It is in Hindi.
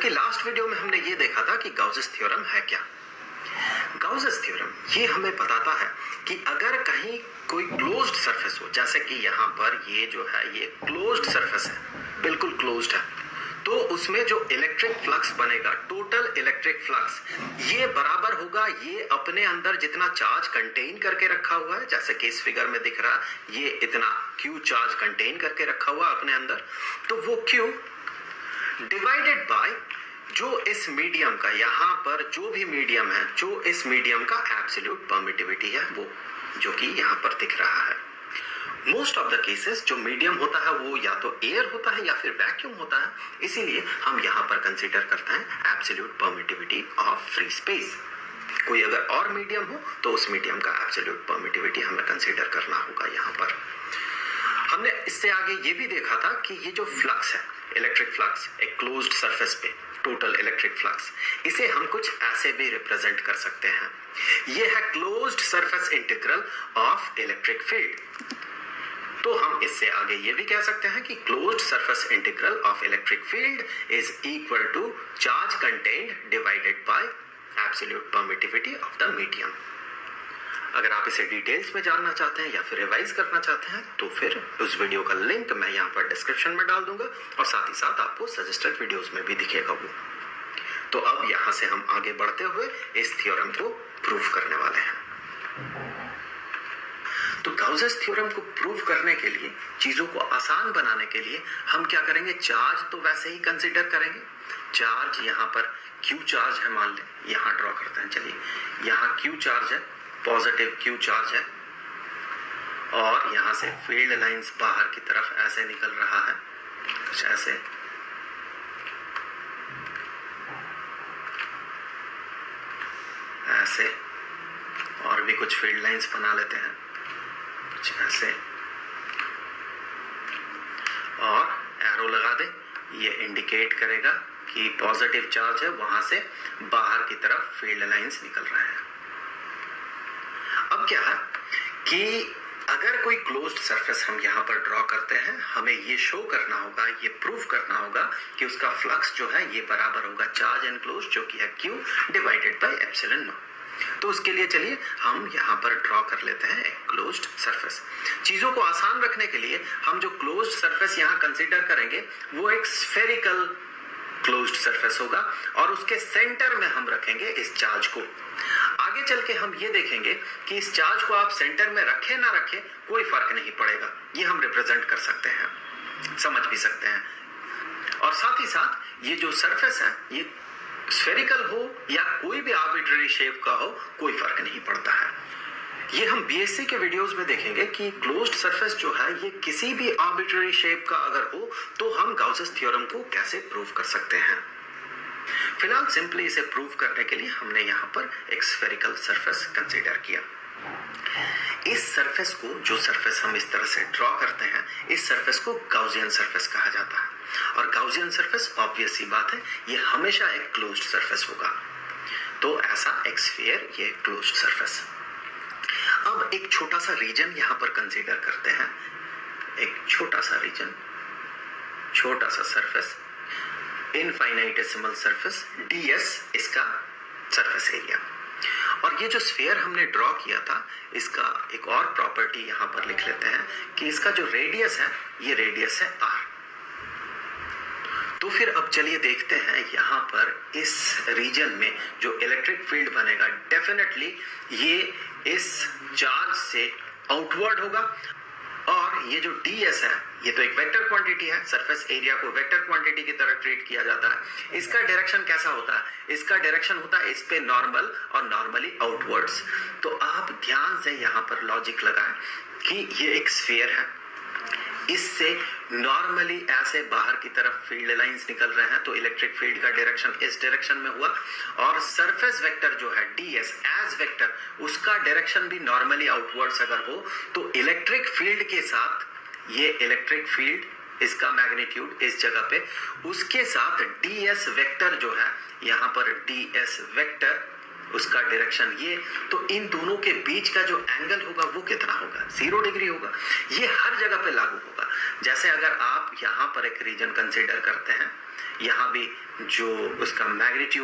जबकि लास्ट वीडियो में हमने ये देखा था कि गाउसेस थ्योरम है क्या। गाउसेस थ्योरम ये हमें बताता है कि अगर कहीं कोई क्लोज्ड सरफेस हो, जैसे कि यहाँ पर ये जो है ये क्लोज्ड सरफेस है, बिल्कुल क्लोज्ड है, तो उसमें जो इलेक्ट्रिक फ्लक्स बनेगा, टोटल इलेक्ट्रिक फ्लक्स, ये बराबर होगा ये अपने अंदर जितना चार्ज कंटेन करके रखा हुआ है, जैसे कि इस फिगर में दिख रहा है ये इतना Q चार्ज कंटेन करके रखा हुआ अपने अंदर, तो वो Q डिवाइडेड बाय जो इस मीडियम का, यहाँ पर जो भी मीडियम है, जो इस मीडियम का एब्सोल्यूट परमिटिविटी है, वो जो कि यहाँ पर दिख रहा है। मोस्ट ऑफ द केसेस जो मीडियम होता है वो या तो एयर होता है या फिर वैक्यूम होता है, इसीलिए हम यहाँ पर कंसीडर करते हैं absolute permittivity of free space. कोई अगर और मीडियम हो तो उस मीडियम का एब्सोल्यूट परमिटिविटी हमें कंसीडर करना होगा। यहाँ पर हमने इससे आगे ये भी देखा था कि ये जो फ्लक्स है, इलेक्ट्रिक फ्लक्स, एक क्लोज्ड सरफेस पे टोटल इलेक्ट्रिक फ्लक्स, इसे हम कुछ ऐसे भी रिप्रेजेंट कर सकते हैं। ये है closed surface integral of electric field. तो हम इससे आगे ये भी कह सकते हैं कि closed surface integral of electric field is equal to charge contained divided by absolute permittivity of the medium. अगर आप इसे डिटेल्स में जानना चाहते हैं या फिर रिवाइज करना चाहते हैं तो फिर उस वीडियो का लिंक मैं यहाँ पर डिस्क्रिप्शन में डाल दूंगा और साथ ही साथ आपको सजेस्टेड वीडियोस में भी दिखेगा वो। तो अब यहाँ से हम आगे बढ़ते हुए इस थ्योरम को प्रूव करने वाले हैं। तो गाउसेस थ्योरम को प्रूव करने के लिए, चीजों को आसान बनाने के लिए हम क्या करेंगे, चार्ज तो वैसे ही कंसीडर करेंगे। चार्ज यहाँ पर Q चार्ज है, मान लें, यहाँ ड्रॉ करते हैं। चलिए, यहाँ Q चार्ज है, पॉजिटिव Q चार्ज है, और यहाँ से फील्ड लाइंस बाहर की तरफ ऐसे निकल रहा है, कुछ ऐसे। ऐसे और भी कुछ फील्ड लाइंस बना लेते हैं, कुछ ऐसे, और एरो लगा दे, ये इंडिकेट करेगा कि पॉजिटिव चार्ज है, वहां से बाहर की तरफ फील्ड लाइंस निकल रहे हैं। अब क्या है कि अगर कोई क्लोज्ड सरफेस हम यहाँ पर ड्रॉ करते हैं, हमें ये शो करना होगा, ये प्रूव करना होगा कि उसका फ्लक्स जो है ये बराबर होगा चार्ज एनक्लोज्ड, जो कि है Q divided by epsilon not. तो उसके लिए चलिए हम यहाँ पर ड्रॉ कर लेते हैं एक क्लोज्ड सरफेस। चीजों को आसान रखने के लिए हम जो क्लोज्ड सरफेस यहाँ कंसीडर करेंगे वो एक स्फेरिकल क्लोज्ड सरफेस होगा, और उसके सेंटर में हम रखेंगे इस चार्ज को। आगे चल के हम ये देखेंगे कि इस चार्ज को आप सेंटर में रखें ना रखें कोई फर्क नहीं पड़ेगा, ये हम रिप्रेजेंट कर सकते हैं, समझ भी सकते हैं। और साथ ही साथ ये जो सरफेस है ये स्फेरिकल हो या कोई भी आर्बिट्ररी शेप का हो, कोई फर्क नहीं पड़ता है। ये हम बीएससी के वीडियोस में देखेंगे कि क्लोज्ड सरफेस जो है ये किसी भी आर्बिट्ररी शेप का अगर हो तो हम गाउसेस थ्योरम को कैसे प्रूव कर सकते हैं। फिलहाल सिंपली इसे प्रूव करने के लिए हमने यहाँ पर एक स्फेरिकल सरफेस कंसीडर किया। इस सरफेस को, जो सरफेस हम इस तरह से ड्रॉ करते हैं, इस सरफेस को गाउसियन सरफेस कहा जाता है। और गाउसियन सरफेस ऑब्वियस सी बात है ये हमेशा एक क्लोज्ड सरफेस होगा। तो ऐसा एक स्फीयर, ये क्लोज्ड सरफेस। अब एक छोटा सा रीजन यहाँ पर कंसीडर करते हैं, एक छोटा सा रीजन, छोटा सा सरफेस, इनफाइनाइटेसिमल सरफेस, ds इसका सरफेस एरिया। और ये जो स्फीयर हमने ड्रॉ किया था इसका एक और प्रॉपर्टी यहाँ पर लिख लेते हैं कि इसका जो रेडियस है ये रेडियस है r। तो फिर अब चलिए देखते हैं यहाँ पर इस रीजन में जो इलेक्ट्रिक फील्ड बनेगा, डेफिनेटली ये इस चार्ज से आउटवर्ड होगा। और ये जो ds है ये तो एक वेक्टर क्वांटिटी है, सरफेस एरिया को वेक्टर क्वांटिटी की तरह ट्रीट किया जाता है। इसका डायरेक्शन कैसा होता है, इसका डायरेक्शन होता है इस पे नॉर्मल और नॉर्मली आउटवर्ड्स। तो आप ध्यान से यहाँ पर लॉजिक लगाएं कि ये एक स्फीयर है, इससे नॉर्मली ऐसे बाहर की तरफ फील्ड लाइंस निकल रहे हैं, तो इलेक्ट्रिक फील्ड का डायरेक्शन इस डायरेक्शन में हुआ। और सरफेस वेक्टर जो है ds एज वेक्टर, उसका डायरेक्शन भी नॉर्मली आउटवर्ड्स अगर हो तो इलेक्ट्रिक फील्ड के साथ, ये इलेक्ट्रिक फील्ड, इसका मैग्नीट्यूड इस जगह पे, उसके साथ ds वेक्टर जो है यहाँ पर ds वेक्टर उसका डायरेक्शन ये, तो इन दोनों के बीच का जो एंगल होगा वो कितना होगा, 0 डिग्री होगा। ये हर जगह पे लागू होगा। जैसे अगर आप यहाँ पर एक रीजन कंसीडर करते हैं, यहाँ भी जो उसका मैग्नीट्यूड